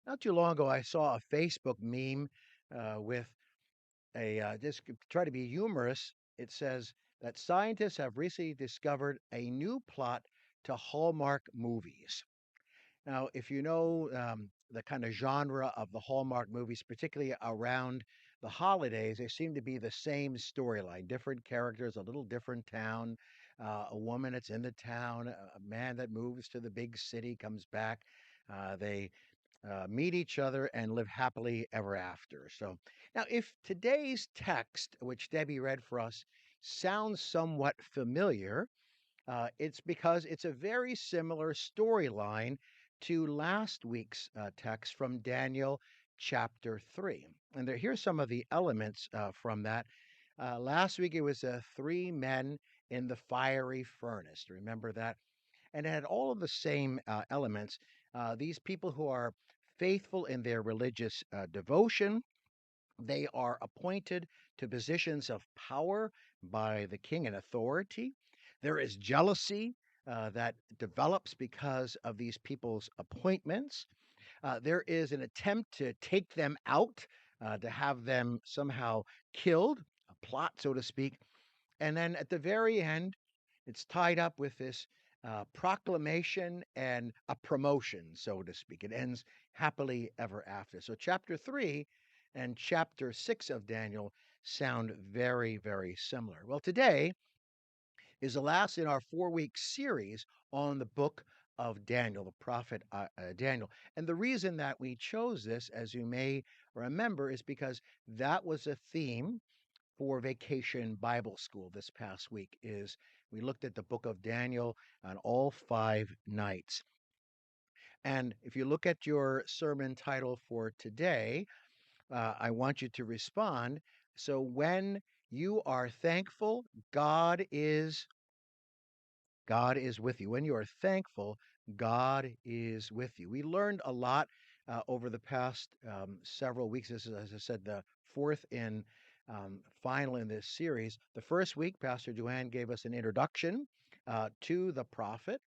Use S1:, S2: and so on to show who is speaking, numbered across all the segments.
S1: Not too long ago, I saw a Facebook meme with just to try to be humorous. It says that scientists have recently discovered a new plot to Hallmark movies. Now, if you know the kind of genre of the Hallmark movies, particularly around the holidays, they seem to be the same storyline, different characters, a little different town, a woman that's in the town, a man that moves to the big city, comes back. They meet each other and live happily ever after. So, now if today's text, which Debbie read for us, sounds somewhat familiar, it's because it's a very similar storyline to last week's text from Daniel chapter 3. And here's some of the elements from that. Last week it was three men in the fiery furnace. Remember that? And it had all of the same elements. These people who are faithful in their religious devotion, they are appointed to positions of power by the king and authority. There is jealousy that develops because of these people's appointments. There is an attempt to take them out, to have them somehow killed, a plot, so to speak. And then at the very end, it's tied up with this proclamation and a promotion, so to speak. It ends happily ever after. So, chapter 3 and chapter 6 of Daniel sound very, very similar. Well, today is the last in our 4 week series on the book of Daniel, the prophet Daniel. And the reason that we chose this, as you may remember, is because that was a theme for Vacation Bible School this past week. Is we looked at the book of Daniel on all 5 nights. And if you look at your sermon title for today, I want you to respond. So when you are thankful, God is God is with you. When you are thankful, God is with you. We learned a lot over the past several weeks. This is, as I said, the fourth and final in this series. The first week, Pastor Joanne gave us an introduction to the prophet.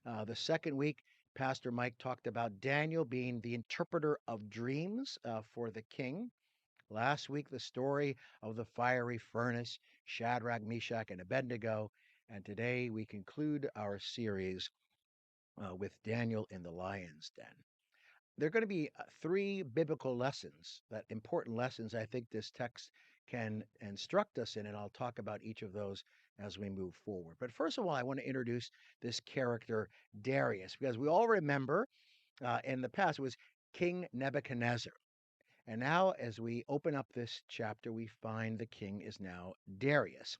S1: The second week, Pastor Mike talked about Daniel being the interpreter of dreams for the king. Last week, the story of the fiery furnace, Shadrach, Meshach, and Abednego. And today we conclude our series with Daniel in the lion's den. There are going to be three biblical lessons, that important lessons I think this text can instruct us in, and I'll talk about each of those as we move forward. But first of all, I want to introduce this character, Darius, because we all remember in the past it was King Nebuchadnezzar. And now, as we open up this chapter, we find the king is now Darius.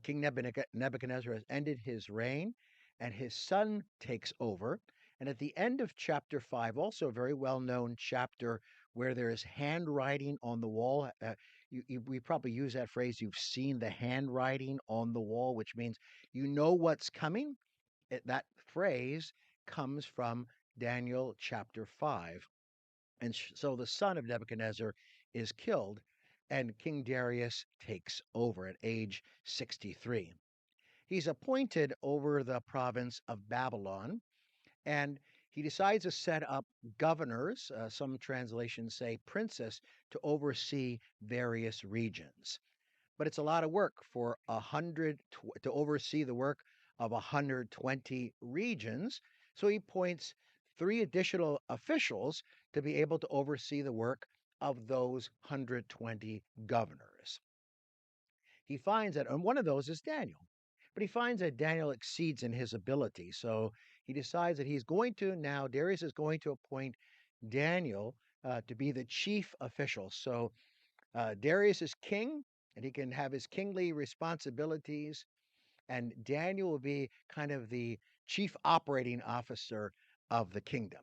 S1: King Nebuchadnezzar has ended his reign, and his son takes over. And at the end of chapter 5, also a very well known chapter where there is handwriting on the wall. We probably use that phrase, you've seen the handwriting on the wall, which means you know what's coming. That phrase comes from Daniel chapter 5. And so the son of Nebuchadnezzar is killed, and King Darius takes over at age 63. He's appointed over the province of Babylon, and he decides to set up governors, some translations say princes, to oversee various regions. But it's a lot of work for to oversee the work of 120 regions. So he appoints three additional officials to be able to oversee the work of those 120 governors. He finds that, and one of those is Daniel. But he finds that Daniel exceeds in his ability. So he decides that Darius is going to appoint Daniel to be the chief official. So Darius is king, and he can have his kingly responsibilities, and Daniel will be kind of the chief operating officer of the kingdom.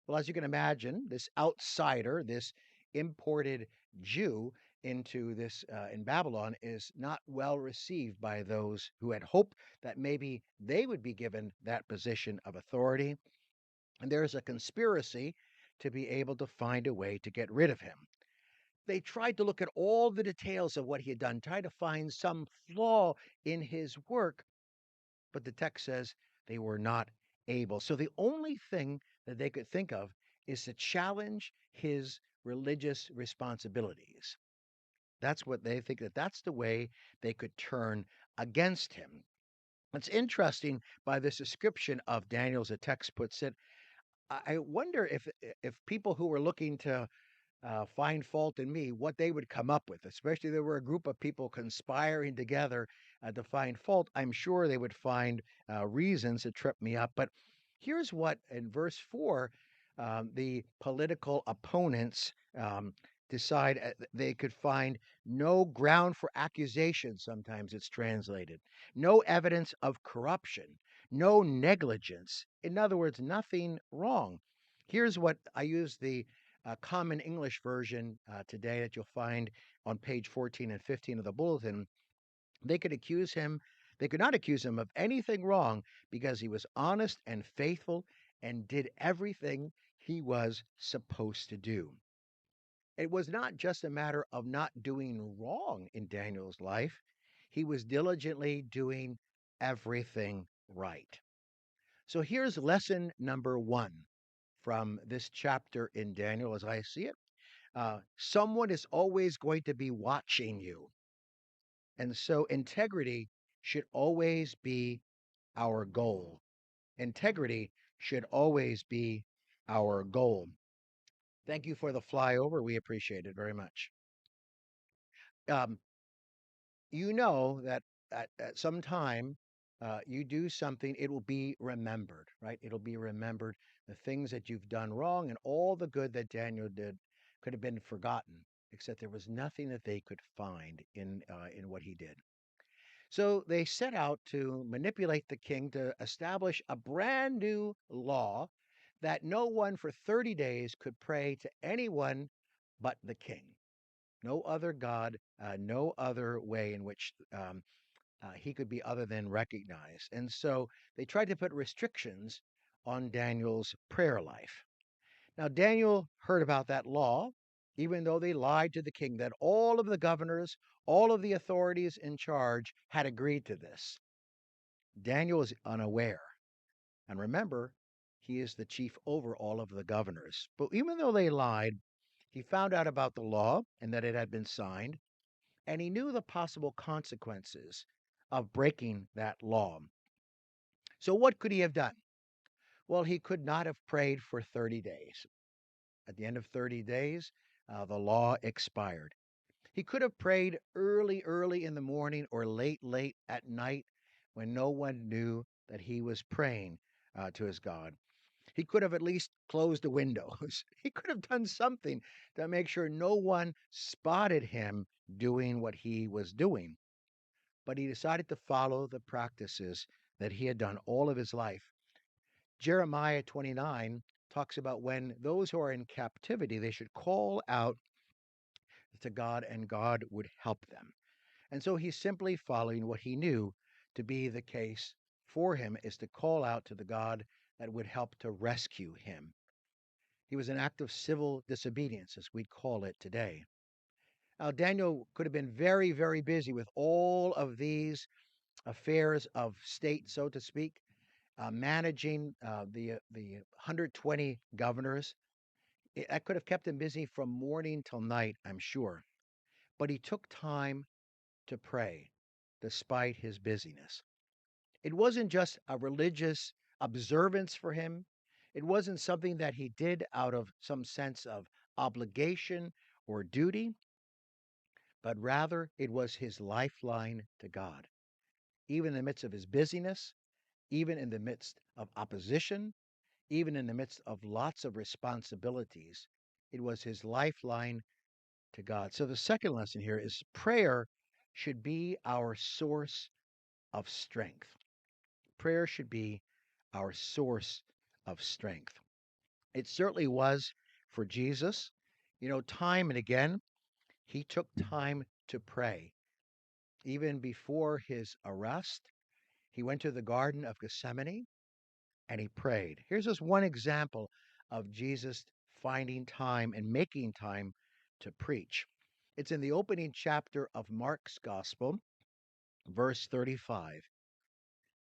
S1: Well, as you can imagine, this outsider, this imported Jew into this in Babylon, is not well received by those who had hoped that maybe they would be given that position of authority. And there's a conspiracy to be able to find a way to get rid of him. They tried to look at all the details of what he had done, tried to find some flaw in his work, but the text says they were not able. So the only thing that they could think of is to challenge his religious responsibilities. That's what they think, that that's the way they could turn against him. It's interesting by this description of Daniel, as the text puts it. I wonder if people who were looking to find fault in me, what they would come up with, especially there were a group of people conspiring together to find fault. I'm sure they would find reasons to trip me up. But here's what in verse 4 the political opponents decide they could find no ground for accusation, sometimes it's translated, no evidence of corruption, no negligence. In other words, nothing wrong. Here's what I use the Common English version today that you'll find on page 14 and 15 of the bulletin. They could accuse him, they could not accuse him of anything wrong because he was honest and faithful and did everything he was supposed to do. It was not just a matter of not doing wrong in Daniel's life, he was diligently doing everything right. So here's lesson number one from this chapter in Daniel as I see it. Someone is always going to be watching you. And so integrity should always be our goal. Integrity should always be our goal. Thank you for the flyover. We appreciate it very much. Um, you know that at some time you do something, it will be remembered, right? It'll be remembered. The things that you've done wrong and all the good that Daniel did could have been forgotten, except there was nothing that they could find in what he did. So they set out to manipulate the king to establish a brand new law that no one for 30 days could pray to anyone but the king. No other God, no other way in which he could be other than recognized. And so they tried to put restrictions on Daniel's prayer life. Now, Daniel heard about that law, even though they lied to the king that all of the governors, all of the authorities in charge had agreed to this. Daniel is unaware. And remember, he is the chief over all of the governors. But even though they lied, he found out about the law and that it had been signed, and he knew the possible consequences of breaking that law. So, what could he have done? Well, he could not have prayed for 30 days. At the end of 30 days, the law expired. He could have prayed early, early in the morning or late, late at night when no one knew that he was praying to his God. He could have at least closed the windows. He could have done something to make sure no one spotted him doing what he was doing. But he decided to follow the practices that he had done all of his life. Jeremiah 29 talks about when those who are in captivity, they should call out to God and God would help them. And so he's simply following what he knew to be the case for him is to call out to the God that would help to rescue him. He was an act of civil disobedience, as we'd call it today. Now, Daniel could have been very, very busy with all of these affairs of state, so to speak, managing the 120 governors. That could have kept him busy from morning till night, I'm sure. But he took time to pray despite his busyness. It wasn't just a religious observance for him. It wasn't something that he did out of some sense of obligation or duty, but rather it was his lifeline to God. Even in the midst of his busyness, even in the midst of opposition, even in the midst of lots of responsibilities, it was his lifeline to God. So the second lesson here is prayer should be our source of strength. Prayer should be our source of strength. It certainly was for Jesus. You know, time and again, he took time to pray. Even before his arrest, he went to the Garden of Gethsemane and he prayed. Here's just one example of Jesus finding time and making time to preach. It's in the opening chapter of Mark's Gospel, verse 35.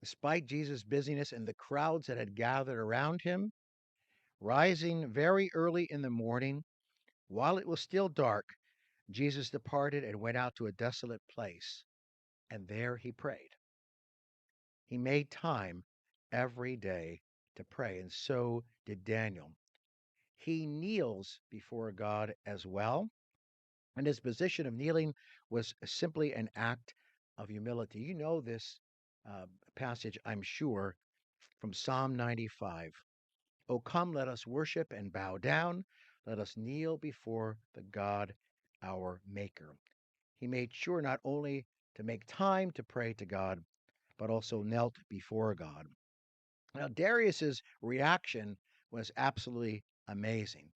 S1: Despite Jesus' busyness and the crowds that had gathered around him, Rising very early in the morning, while it was still dark, Jesus departed and went out to a desolate place, and there he prayed. He made time every day to pray, and so did Daniel. He kneels before God as well, and his position of kneeling was simply an act of humility. You know this uh, passage, I'm sure, from Psalm 95. O come, let us worship and bow down. Let us kneel before the God, our Maker. He made sure not only to make time to pray to God, but also knelt before God. Now, Darius's reaction was absolutely amazing.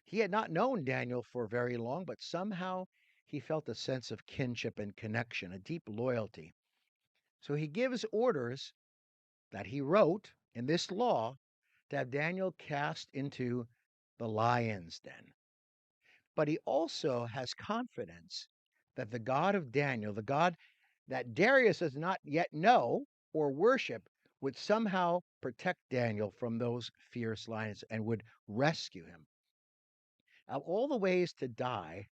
S1: He had not known Daniel for very long, but somehow he felt a sense of kinship and connection, a deep loyalty. So he gives orders that he wrote in this law to have Daniel cast into the lion's den. But he also has confidence that the God of Daniel, the God that Darius does not yet know or worship, would somehow protect Daniel from those fierce lions and would rescue him. Of all the ways to die,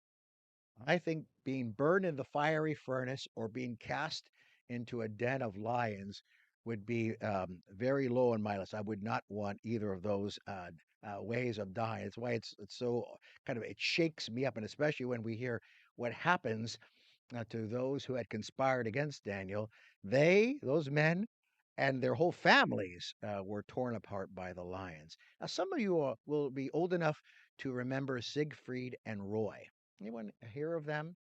S1: I think being burned in the fiery furnace or being cast into a den of lions would be very low on my list. I would not want either of those ways of dying. It's why it's so kind of it shakes me up, and especially when we hear what happens to those who had conspired against Daniel. Those men, and their whole families were torn apart by the lions. Now, some of you will be old enough to remember Siegfried and Roy. Anyone hear of them?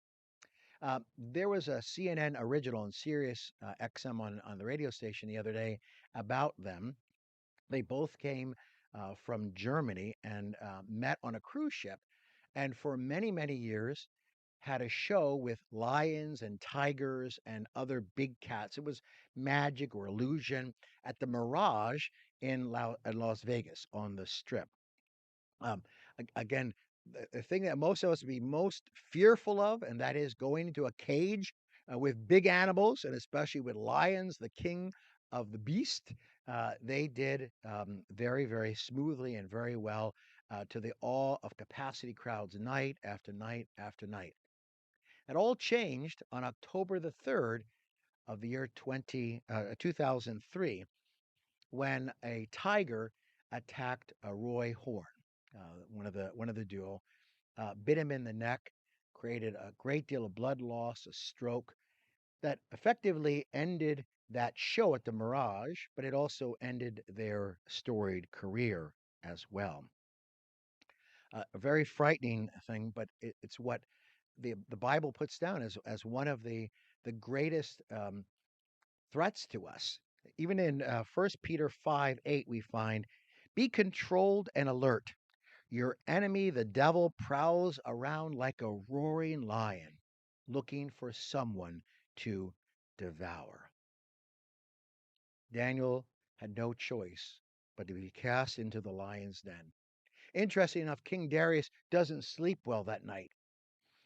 S1: There was a CNN original on Sirius XM on the radio station the other day about them. They both came from Germany and met on a cruise ship, and for many, many years had a show with lions and tigers and other big cats. It was magic or illusion at the Mirage in Las Vegas on the Strip. Um, again, the thing that most of us would be most fearful of, and that is going into a cage with big animals, and especially with lions, the king of the beast. They did very, very smoothly and very well to the awe of capacity crowds night after night after night. It all changed on October the 3rd of the year 2003 when a tiger attacked a Roy Horn, one of the duo, bit him in the neck, created a great deal of blood loss, a stroke that effectively ended that show at the Mirage, but it also ended their storied career as well. A very frightening thing, but it's what the Bible puts down as one of the greatest threats to us. Even in 1 Peter 5:8, we find, be controlled and alert. Your enemy, the devil, prowls around like a roaring lion, looking for someone to devour. Daniel had no choice but to be cast into the lion's den. Interesting enough, King Darius doesn't sleep well that night.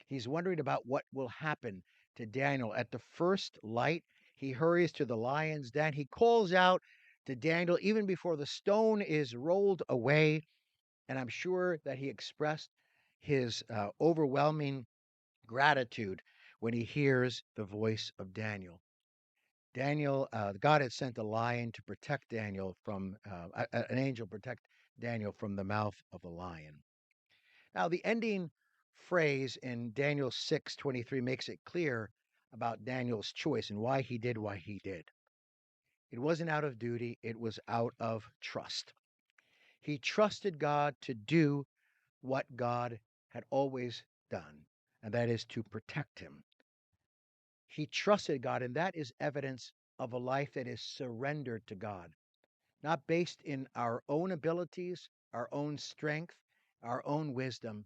S1: He's wondering about what will happen to Daniel. At the first light, he hurries to the lion's den. He calls out to Daniel even before the stone is rolled away. And I'm sure that he expressed his overwhelming gratitude when he hears the voice of Daniel. God had sent a lion to protect Daniel from, an angel protect Daniel from the mouth of the lion. Now, the ending phrase in Daniel 6:23 makes it clear about Daniel's choice and why he did what he did. It wasn't out of duty, it was out of trust. He trusted God to do what God had always done, and that is to protect him. He trusted God, and that is evidence of a life that is surrendered to God, not based in our own abilities, our own strength, our own wisdom,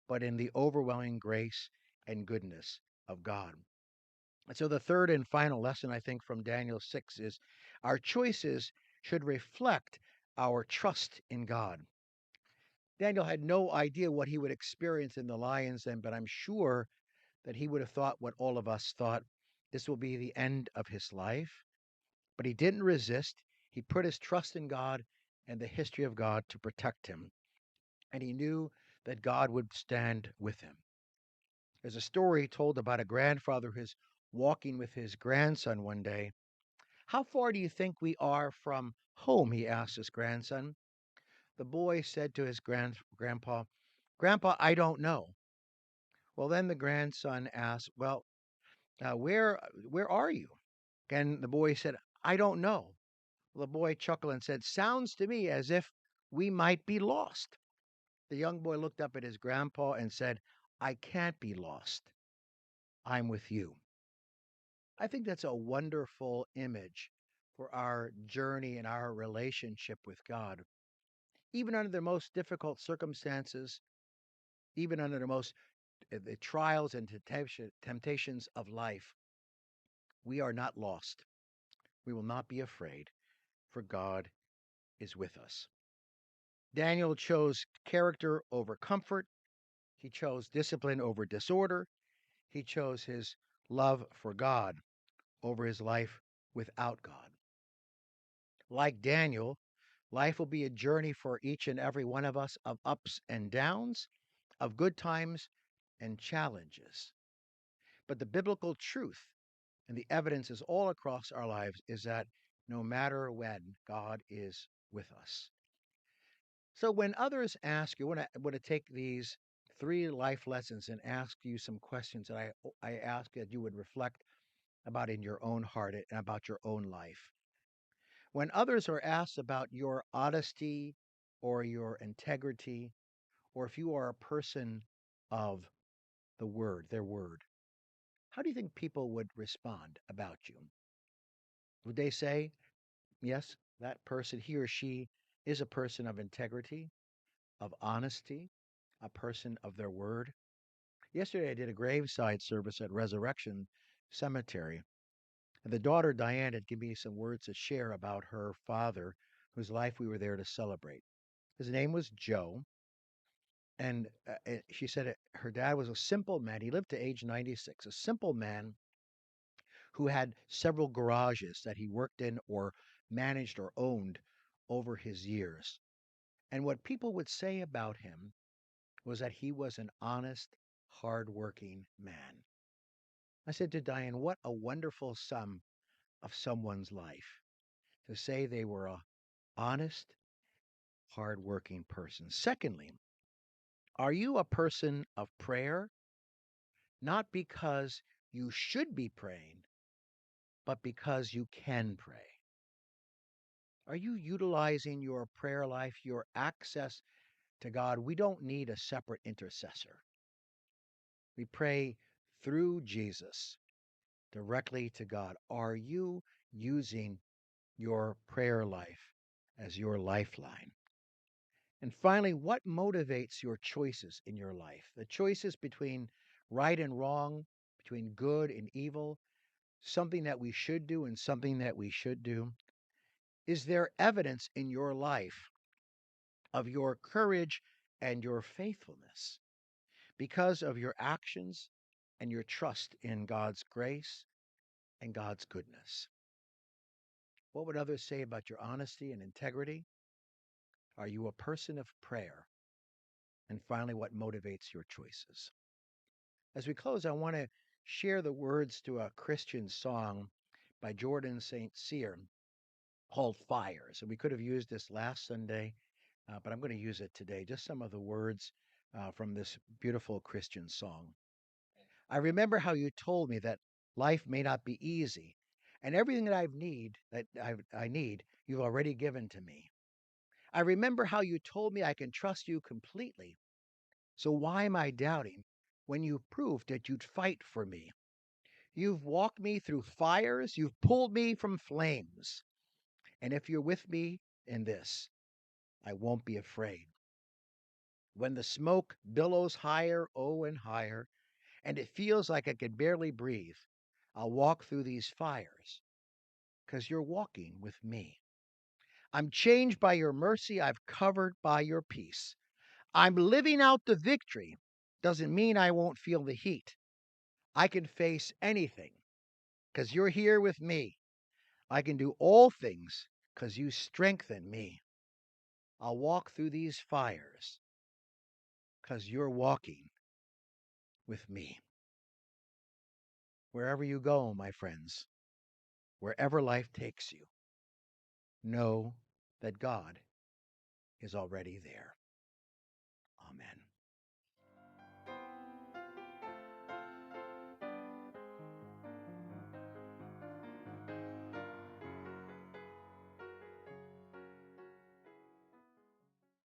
S1: but in the overwhelming grace and goodness of God. And so, the third and final lesson, I think, from Daniel 6 is our choices should reflect our trust in God. Daniel had no idea what he would experience in the lion's den, but I'm sure that he would have thought what all of us thought, this will be the end of his life. But he didn't resist. He put his trust in God and the history of God to protect him. And he knew that God would stand with him. There's a story told about a grandfather who's walking with his grandson one day. How far do you think we are from home? He asked his grandson. The boy said to his grandpa, Grandpa, I don't know. Well, then the grandson asked, Well, where are you? And the boy said, I don't know. Well, the boy chuckled and said, Sounds to me as if we might be lost. The young boy looked up at his grandpa and said, I can't be lost. I'm with you. I think that's a wonderful image for our journey and our relationship with God. Even under the most difficult circumstances, even under the most the trials and temptations of life, we are not lost. We will not be afraid, for God is with us. Daniel chose character over comfort. He chose discipline over disorder. He chose his love for God over his life without God. Like Daniel, life will be a journey for each and every one of us of ups and downs, of good times and challenges. But the biblical truth and the evidence is all across our lives is that no matter when, God is with us. So when others ask you, I want to take these three life lessons and ask you some questions that I ask that you would reflect about in your own heart and about your own life. When others are asked about your honesty or your integrity, or if you are a person of the word, their word, how do you think people would respond about you? Would they say, yes, that person, he or she, is a person of integrity, of honesty, a person of their word? Yesterday, I did a graveside service at Resurrection Cemetery, and the daughter, Diane, had given me some words to share about her father, whose life we were there to celebrate. His name was Joe, and she said her dad was a simple man. He lived to age 96, a simple man who had several garages that he worked in or managed or owned over his years. And what people would say about him was that he was an honest, hardworking man. I said to Diane, what a wonderful sum of someone's life to say they were a honest, hardworking person. Secondly, are you a person of prayer? Not because you should be praying, but because you can pray. Are you utilizing your prayer life, your access to God? We don't need a separate intercessor. We pray through Jesus directly to God. Are you using your prayer life as your lifeline? And finally, what motivates your choices in your life? The choices between right and wrong, between good and evil, something that we should do and something that we should do. Is there evidence in your life of your courage and your faithfulness because of your actions and your trust in God's grace and God's goodness? What would others say about your honesty and integrity? Are you a person of prayer? And finally, what motivates your choices? As we close, I want to share the words to a Christian song by Jordan St. Cyr called Fires. And we could have used this last Sunday, but I'm going to use it today. Just some of the words from this beautiful Christian song. I remember how you told me that life may not be easy, and everything I need, you've already given to me. I remember how you told me I can trust you completely. So why am I doubting when you proved that you'd fight for me? You've walked me through fires, you've pulled me from flames. And if you're with me in this, I won't be afraid. When the smoke billows higher, oh, and higher, and it feels like I could barely breathe, I'll walk through these fires because you're walking with me. I'm changed by your mercy. I've covered by your peace. I'm living out the victory. Doesn't mean I won't feel the heat. I can face anything because you're here with me. I can do all things because you strengthen me. I'll walk through these fires because you're walking with me. Wherever you go, my friends, wherever life takes you, know that God is already there.